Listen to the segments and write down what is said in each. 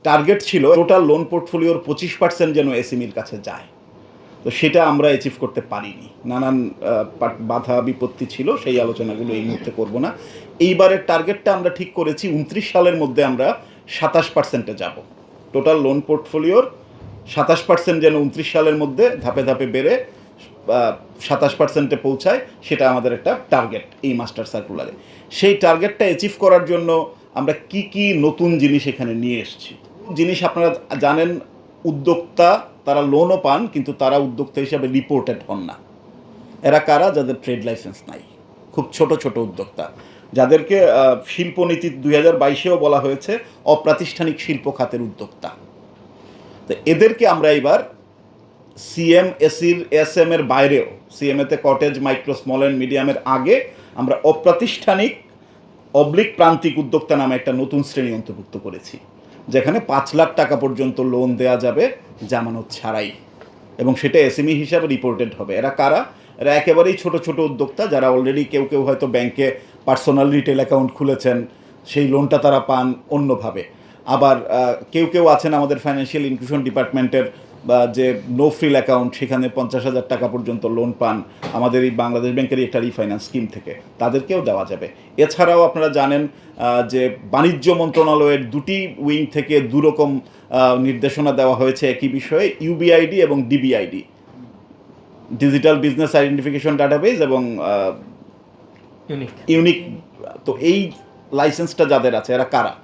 Target ছিল total loan পোর্টফোলিওর 25% যেন এসএমইর কাছে যায়। তো সেটা আমরা অ্যাচিভ করতে পারিনি, নানান বাধা বিপত্তি ছিল, সেই আলোচনাগুলো এই মুহূর্তে করব না। এইবারের টার্গেটটা আমরা ঠিক করেছি 29 সালের মধ্যে আমরা 27%-এ যাব। টোটাল লোন পোর্টফোলিওর 27% যেন 29 সালের মধ্যে ধাপে ধাপে বেড়ে 27%-এ পৌঁছায়, সেটা আমাদের একটা টার্গেট এই মাস্টার সার্কুলারে। সেই টার্গেটটা অ্যাচিভ করার জন্য আমরা কি কি নতুন জিনিস এখানে নিয়ে এসেছি। জিনিস আপনারা জানেন, উদ্যোক্তা তারা লোনও পান, কিন্তু তারা উদ্যোক্তা হিসাবে রিপোর্টেড হন না। এরা কারা? যাদের ট্রেড লাইসেন্স নাই, খুব ছোট ছোট উদ্যোক্তা, যাদেরকে শিল্পনীতি 2022-এও বলা হয়েছে অপ্রাতিষ্ঠানিক শিল্প খাতের উদ্যোক্তা। তো এদেরকে আমরা এবার এসএম এর বাইরেও, সিএমএতে কটেজ, মাইক্রো, স্মল অ্যান্ড মিডিয়ামের আগে আমরা অপ্রাতিষ্ঠানিক প্রান্তিক উদ্যোক্তা নামে একটা নতুন শ্রেণী অন্তর্ভুক্ত করেছি, যেখানে 5 লাখ টাকা পর্যন্ত লোন দেওয়া যাবে জামানত ছাড়াই, এবং সেটা এসএমই হিসাবে রিপোর্টেড হবে। এরা কারা? এরা একেবারেই ছোট ছোট উদ্যোক্তা, যারা অলরেডি কেউ কেউ হয়তো ব্যাংকে পার্সোনাল রিটেল অ্যাকাউন্ট খুলেছেন, সেই লোনটা তারা পান অন্যভাবে। আবার কেউ কেউ আছেন আমাদের ফাইন্যান্সিয়াল ইনক্লুশন ডিপার্টমেন্টের যে নো ফ্রিল অ্যাকাউন্ট, সেখানে 50,000 টাকা পর্যন্ত লোন পান আমাদের এই বাংলাদেশ ব্যাংকের একটা রিফাইন্যান্স স্কিম থেকে, তাদেরকেও দেওয়া যাবে। এছাড়াও আপনারা জানেন যে বাণিজ্য মন্ত্রণালয়ের 2টি উইং থেকে 2 রকম নির্দেশনা দেওয়া হয়েছে একই বিষয়ে, ইউবিআইডি এবং DBID, digital business identification database, এবং ইউনিক। তো এই লাইসেন্সটা যাদের আছে, এরা কারা?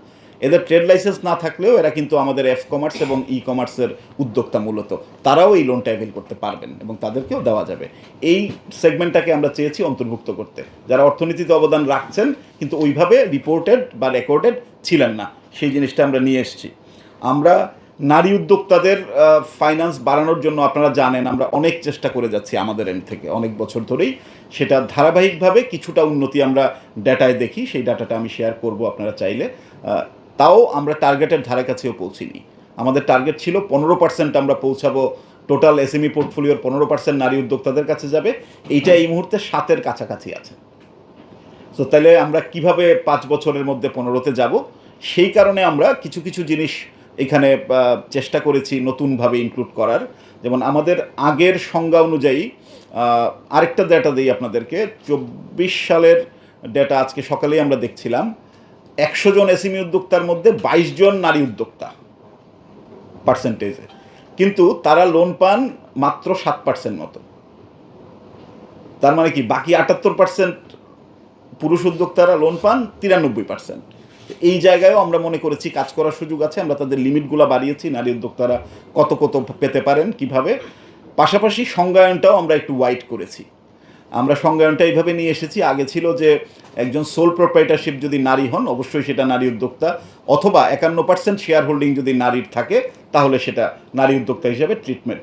এদের ট্রেড লাইসেন্স না থাকলেও এরা কিন্তু আমাদের এফ কমার্স এবং ই কমার্সের উদ্যোক্তা, মূলত তারাও এই লোনটা অ্যাভেল করতে পারবেন এবং তাদেরকেও দেওয়া যাবে। এই সেগমেন্টটাকে আমরা চেয়েছি অন্তর্ভুক্ত করতে, যারা অর্থনীতিতে অবদান রাখছেন কিন্তু ওইভাবে রিপোর্টেড বা রেকর্ডেড ছিলেন না, সেই জিনিসটা আমরা নিয়ে এসেছি। আমরা নারী উদ্যোক্তাদের ফাইন্যান্স বাড়ানোর জন্য, আপনারা জানেন আমরা অনেক চেষ্টা করে যাচ্ছি আমাদের এন্ড থেকে অনেক বছর ধরেই, সেটা ধারাবাহিকভাবে কিছুটা উন্নতি আমরা ডাটায় দেখি, সেই ডাটাটা আমি শেয়ার করব আপনারা চাইলে। তাও আমরা টার্গেটের ধারে কাছেও পৌঁছিনি। আমাদের টার্গেট ছিল 15% আমরা পৌঁছাবো, টোটাল এসএমই পোর্টফোলিওর 15% নারী উদ্যোক্তাদের কাছে যাবে। এইটা এই মুহূর্তে 7-এর কাছাকাছি আছে। তো তাহলে আমরা কিভাবে 5 বছরের মধ্যে 15-তে যাব? সেই কারণে আমরা কিছু কিছু জিনিস এখানে চেষ্টা করেছি নতুনভাবে ইনক্লুড করার। যেমন আমাদের আগের সংজ্ঞা অনুযায়ী, আরেকটা ডেটা দিই আপনাদেরকে, 24 সালের ডেটা আজকে সকালেই আমরা দেখছিলাম, 100 জন এসএমই উদ্যোক্তার মধ্যে 22 জন নারী উদ্যোক্তা পার্সেন্টেজে, কিন্তু তারা লোন পান মাত্র 7% মতো। তার মানে কি, বাকি 78% পুরুষ উদ্যোক্তারা লোন পান 93%। এই জায়গায়ও আমরা মনে করেছি কাজ করার সুযোগ আছে। আমরা তাদের লিমিটগুলো বাড়িয়েছি, নারী উদ্যোক্তারা কত কত পেতে পারেন কিভাবে। পাশাপাশি সংজ্ঞায়নটাও আমরা একটু ওয়াইড করেছি। আমরা সংজ্ঞায়নটা এইভাবে নিয়ে এসেছি, আগে ছিল যে একজন সোল প্রোপ্রাইটারশিপ যদি নারী হন অবশ্যই সেটা নারী উদ্যোক্তা, অথবা 51% শেয়ার হোল্ডিং যদি নারীর থাকে তাহলে সেটা নারী উদ্যোক্তা হিসেবে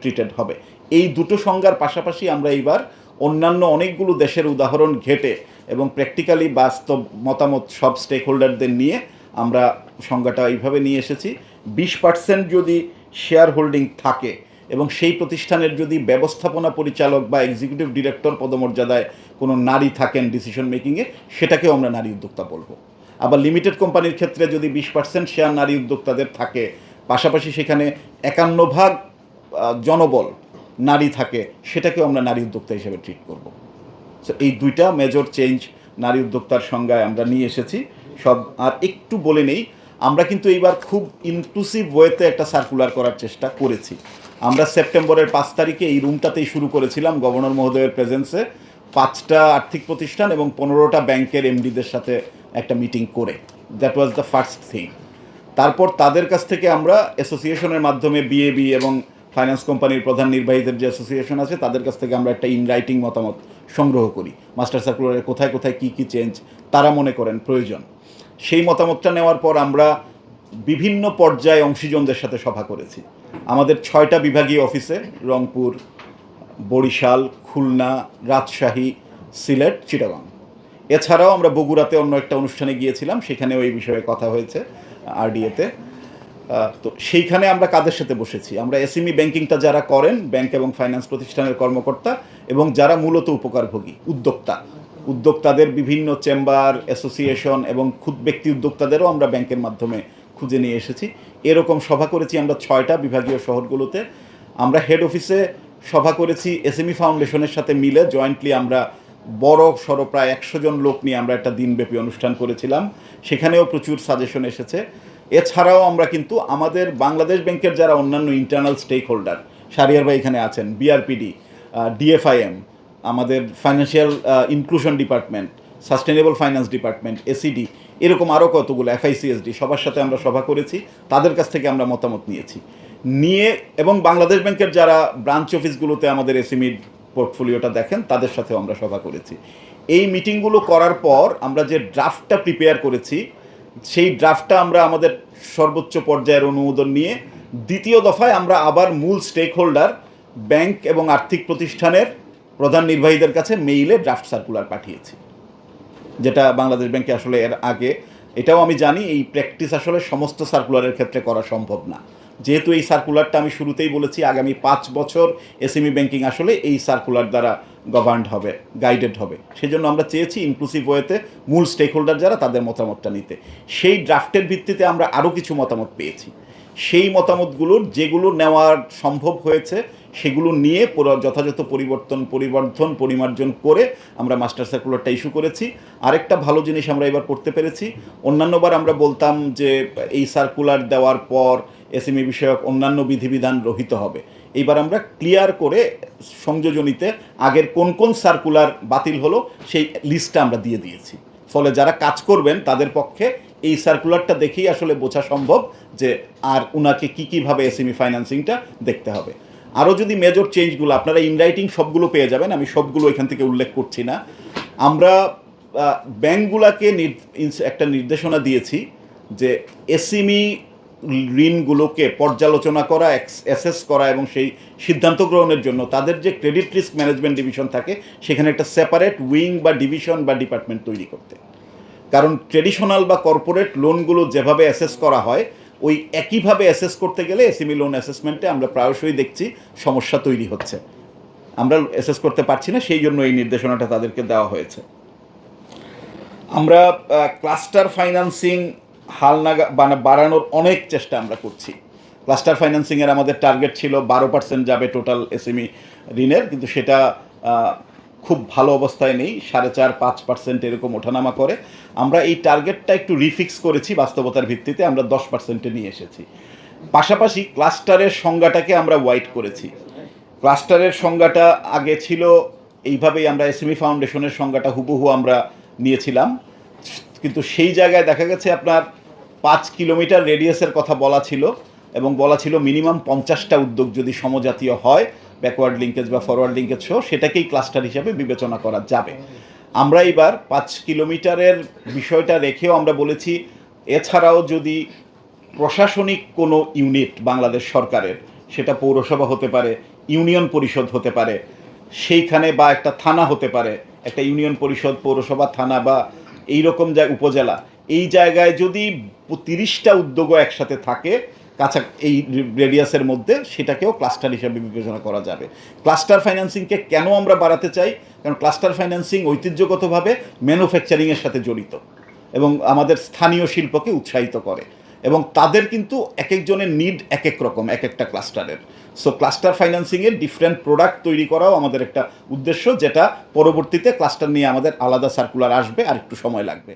ট্রিটেড হবে। এই দুটো সংজ্ঞার পাশাপাশি আমরা এইবার অন্যান্য অনেকগুলো দেশের উদাহরণ ঘেটে এবং প্র্যাকটিক্যালি বাস্তব মতামত সব স্টেক হোল্ডারদের নিয়ে আমরা সংজ্ঞাটা এইভাবে নিয়ে এসেছি। 20% যদি শেয়ার হোল্ডিং থাকে এবং সেই প্রতিষ্ঠানের যদি ব্যবস্থাপনা পরিচালক বা এক্সিকিউটিভ ডিরেক্টর পদমর্যাদায় কোনো নারী থাকেন ডিসিশন মেকিংয়ে, সেটাকেও আমরা নারী উদ্যোক্তা বলবো। আবার লিমিটেড কোম্পানির ক্ষেত্রে যদি 20% শেয়ার নারী উদ্যোক্তাদের থাকে, পাশাপাশি সেখানে 51% জনবল নারী থাকে, সেটাকেও আমরা নারী উদ্যোক্তা হিসেবে ট্রিট করব। সো এই দুইটা মেজর চেঞ্জ নারী উদ্যোক্তার সংজ্ঞায় আমরা নিয়ে এসেছি সব। আর একটু বলে নেই, আমরা কিন্তু এইবার খুব ইনক্লুসিভ ওয়েতে একটা সার্কুলার করার চেষ্টা করেছি। আমরা সেপ্টেম্বরের 5 তারিখে এই রুমটাতেই শুরু করেছিলাম গভর্নর মহোদয়ের প্রেজেন্সে, 5টা আর্থিক প্রতিষ্ঠান এবং 15টা ব্যাংকের এমডিদের সাথে একটা মিটিং করে। That was the first thing. তারপর তাদের কাছ থেকে আমরা অ্যাসোসিয়েশনের মাধ্যমে বিএবি এবং ফাইন্যান্স কোম্পানির প্রধান নির্বাহীদের যে অ্যাসোসিয়েশন আছে তাদের কাছ থেকে আমরা একটা ইন রাইটিং মতামত সংগ্রহ করি, মাস্টার সার্কুলারে কোথায় কোথায় কী কী চেঞ্জ তারা মনে করেন প্রয়োজন। সেই মতামতটা নেওয়ার পর আমরা বিভিন্ন পর্যায়ে অংশীজনদের সাথে সভা করেছি। আমাদের 6টা বিভাগীয় অফিসে, রংপুর, বরিশাল, খুলনা, রাজশাহী, সিলেট, চিটাগাং। এছাড়াও আমরা বগুড়াতে অন্য একটা অনুষ্ঠানে গিয়েছিলাম, সেখানেও এই বিষয়ে কথা হয়েছে আরডিএতে। তো সেইখানে আমরা কাদের সাথে বসেছি? আমরা এসএমই ব্যাংকিংটা যারা করেন, ব্যাংক এবং ফাইন্যান্স প্রতিষ্ঠানের কর্মকর্তা, এবং যারা মূলত উপকারভোগী উদ্যোক্তাদের বিভিন্ন চেম্বার, অ্যাসোসিয়েশন এবং ব্যক্তি উদ্যোক্তাদেরও আমরা ব্যাংকের মাধ্যমে খুঁজে নিয়ে এসেছি। এরকম সভা করেছি আমরা 6টা বিভাগীয় শহরগুলোতে। আমরা হেড অফিসে সভা করেছি এসএমই ফাউন্ডেশনের সাথে মিলে জয়েন্টলি আমরা বড় সড়ো প্রায় 100 জন লোক নিয়ে আমরা একটা দিনব্যাপী অনুষ্ঠান করেছিলাম, সেখানেও প্রচুর সাজেশন এসেছে। এছাড়াও আমরা কিন্তু আমাদের বাংলাদেশ ব্যাংকের যারা অন্যান্য ইন্টারনাল স্টেক হোল্ডার, শাহরিয়ার ভাই এখানে আছেন, বিআরপিডি, ডিএফআইএম, আমাদের financial inclusion department, sustainable finance department, ACD, এরকম আরও কতগুলো এফআইসিএসডি, সবার সাথে আমরা সভা করেছি, তাদের কাছ থেকে আমরা মতামত নিয়ে এবং বাংলাদেশ ব্যাংকের যারা ব্রাঞ্চ অফিসগুলোতে আমাদের এসএমই পোর্টফোলিওটা দেখেন তাদের সাথেও আমরা সভা করেছি। এই মিটিংগুলো করার পর আমরা যে ড্রাফটটা প্রিপেয়ার করেছি সেই ড্রাফটটা আমরা আমাদের সর্বোচ্চ পর্যায়ের অনুমোদন নিয়ে দ্বিতীয় দফায় আমরা আবার মূল স্টেক হোল্ডার ব্যাংক এবং আর্থিক প্রতিষ্ঠানের প্রধান নির্বাহীদের কাছে মেইলে ড্রাফট সার্কুলার পাঠিয়েছি, যেটা বাংলাদেশ ব্যাংকে আসলে এর আগে, এটাও আমি জানি এই প্র্যাকটিস আসলে সমস্ত সার্কুলারের ক্ষেত্রে করা সম্ভব না। যেহেতু এই সার্কুলারটা আমি শুরুতেই বলেছি আগামী 5 বছর এসএমই ব্যাংকিং আসলে এই সার্কুলার দ্বারা গভর্নড হবে, গাইডেড হবে, সেজন্য আমরা চেয়েছি ইনক্লুসিভ ওয়েতে মূল স্টেক হোল্ডার যারা তাদের মতামতটা নিতে। সেই ড্রাফটের ভিত্তিতে আমরা আরও কিছু মতামত পেয়েছি। সেই মতামতগুলোর যেগুলো নেওয়ার সম্ভব হয়েছে সেগুলো নিয়ে যথাযথ পরিমার্জন করে আমরা মাস্টার সার্কুলারটা ইস্যু করেছি। আরেকটা ভালো জিনিস আমরা এবার করতে পেরেছি, অন্যান্যবার আমরা বলতাম যে এই সার্কুলার দেওয়ার পর এসএমই বিষয়ক অন্যান্য বিধিবিধান রহিত হবে, এইবার আমরা ক্লিয়ার করে সংযোজনীতে আগের কোন কোন সার্কুলার বাতিল হলো সেই লিস্টটা আমরা দিয়ে দিয়েছি। ফলে যারা কাজ করবেন তাদের পক্ষে এই সার্কুলারটা দেখেই আসলে বোঝা সম্ভব যে আর উনাকে কীভাবে এসএমই ফাইন্যান্সিংটা দেখতে হবে। আরও যদি মেজর চেঞ্জগুলো আপনারা ইনরাইটিং সবগুলো পেয়ে যাবেন, আমি সবগুলো এখান থেকে উল্লেখ করছি না। আমরা ব্যাংকগুলোকে একটা নির্দেশনা দিয়েছি যে এসএমই ঋণগুলোকে পর্যালোচনা করা, অ্যাসেস করা এবং সেই সিদ্ধান্ত গ্রহণের জন্য তাদের যে ক্রেডিট রিস্ক ম্যানেজমেন্ট ডিভিশন থাকে সেখানে একটা সেপারেট উইং বা ডিভিশন বা ডিপার্টমেন্ট তৈরি করতে। কারণ ট্রেডিশনাল বা কর্পোরেট লোনগুলো যেভাবে অ্যাসেস করা হয় ওই একইভাবে অ্যাসেস করতে গেলে এসএমই লোন অ্যাসেসমেন্টে আমরা প্রায়শই দেখছি সমস্যা তৈরি হচ্ছে, আমরা অ্যাসেস করতে পারছি না, সেই জন্য এই নির্দেশনাটা তাদেরকে দেওয়া হয়েছে। আমরা ক্লাস্টার ফাইন্যান্সিং বাড়ানোর অনেক চেষ্টা আমরা করছি। ক্লাস্টার ফাইন্যান্সিংয়ের আমাদের টার্গেট ছিল 12% যাবে টোটাল এসএমই ঋণের, কিন্তু সেটা খুব ভালো অবস্থায় নেই, 4.5-5% এরকম ওঠানামা করে। আমরা এই টার্গেটটা একটু রিফিক্স করেছি বাস্তবতার ভিত্তিতে, আমরা 10%-এ নিয়ে এসেছি। পাশাপাশি ক্লাস্টারের সংজ্ঞাটাকে আমরা ওয়াইড করেছি। ক্লাস্টারের সংজ্ঞাটা আগে ছিল এইভাবেই, আমরা এসএমই ফাউন্ডেশনের সংজ্ঞাটা হুবহু আমরা নিয়েছিলাম, কিন্তু সেই জায়গায় দেখা গেছে আপনার 5 কিলোমিটার রেডিয়াসের কথা বলা ছিল এবং বলা ছিল মিনিমাম 50টা উদ্যোগ যদি সমজাতীয় হয়, ব্যাকওয়ার্ড লিঙ্কেজ বা ফরওয়ার্ড লিঙ্কেজ সহ, সেটাকেই ক্লাস্টার হিসাবে বিবেচনা করা যাবে। আমরা এবার 5 কিলোমিটারের বিষয়টা রেখেও আমরা বলেছি এছাড়াও যদি প্রশাসনিক কোনো ইউনিট বাংলাদেশ সরকারের, সেটা পৌরসভা হতে পারে, ইউনিয়ন পরিষদ হতে পারে, সেইখানে বা একটা থানা হতে পারে, একটা ইউনিয়ন পরিষদ, পৌরসভা, থানা বা এইরকম উপজেলা, এই জায়গায় যদি 30টা উদ্যোগও একসাথে থাকে এই রেডিয়াসের মধ্যে, সেটাকেও ক্লাস্টার হিসাবে বিবেচনা করা যাবে। ক্লাস্টার ফাইন্যান্সিংকে কেন আমরা বাড়াতে চাই? কারণ ক্লাস্টার ফাইন্যান্সিং ঐতিহ্যগতভাবে ম্যানুফ্যাকচারিংয়ের সাথে জড়িত এবং আমাদের স্থানীয় শিল্পকে উৎসাহিত করে এবং তাদের কিন্তু এক একজনের নিড এক এক রকম এক একটা ক্লাস্টারের। সো ক্লাস্টার ফাইন্যান্সিংয়ের ডিফারেন্ট প্রোডাক্ট তৈরি করাও আমাদের একটা উদ্দেশ্য, যেটা পরবর্তীতে ক্লাস্টার নিয়ে আমাদের আলাদা সার্কুলার আসবে, আর একটু সময় লাগবে।